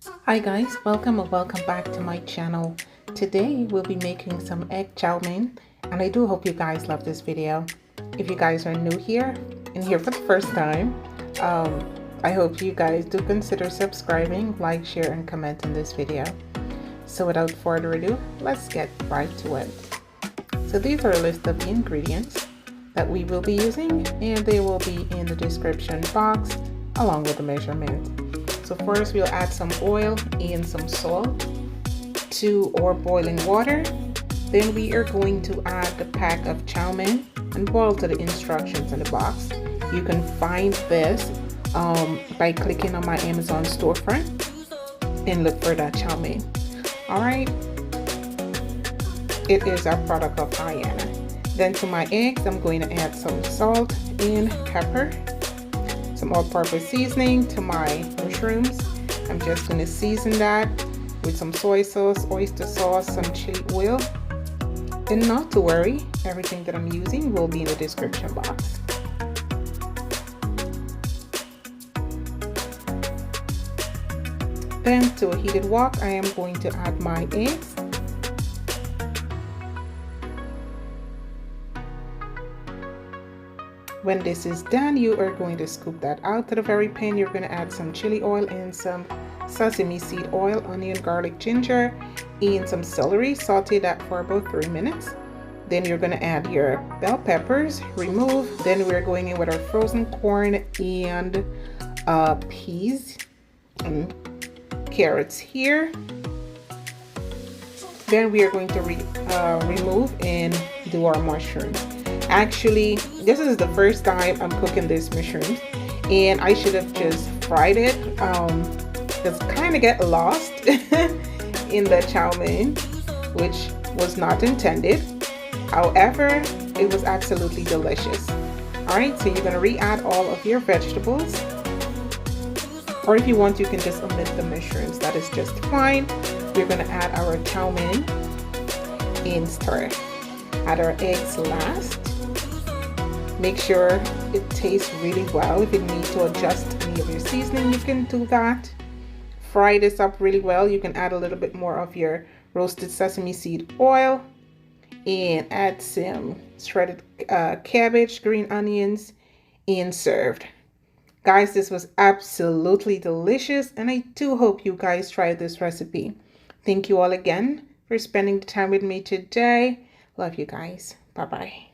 Hi guys, welcome or welcome back to my channel. Today we'll be making some egg chow mein, and I do hope you guys love this video. If you guys are new here and here for the first time, I hope you guys do consider subscribing, like, share, and comment in this video. So without further ado, let's get right to it. So these are a list of the ingredients that we will be using, and they will be in the description box along with the measurement. So first we'll add some oil and some salt to our boiling water. Then we are going to add the pack of chow mein and boil to the instructions in the box. You can find this by clicking on my Amazon storefront and look for that chow mein. Alright, it is our product of Guyana. Then to my eggs, I'm going to add some salt and pepper, some all-purpose seasoning to my mushrooms. I'm just going to season that with some soy sauce, oyster sauce, some chili oil. And not to worry, everything that I'm using will be in the description box. Then to a heated wok, I am going to add my eggs. When this is done, you are going to scoop that out to the very pan. You're going to add some chili oil and some sesame seed oil, onion, garlic, ginger, and some celery. Saute that for about 3 minutes. Then you're going to add your bell peppers, remove. Then we're going in with our frozen corn and peas and carrots here. Then we are going to remove and do our mushrooms. Actually, this is the first time I'm cooking this mushrooms, and I should have just fried it. It's kind of get lost in the chow mein, which was not intended. However, it was absolutely delicious. Alright, so you're going to re-add all of your vegetables, or if you want, you can just omit the mushrooms. That is just fine. We're going to add our chow mein and stir. Add our eggs last. Make sure it tastes really well. If you need to adjust any of your seasoning, you can do that. Fry this up really well. You can add a little bit more of your roasted sesame seed oil and add some shredded cabbage, green onions, and served. Guys, this was absolutely delicious, and I do hope you guys try this recipe. Thank you all again for spending the time with me today. Love you guys. Bye-bye.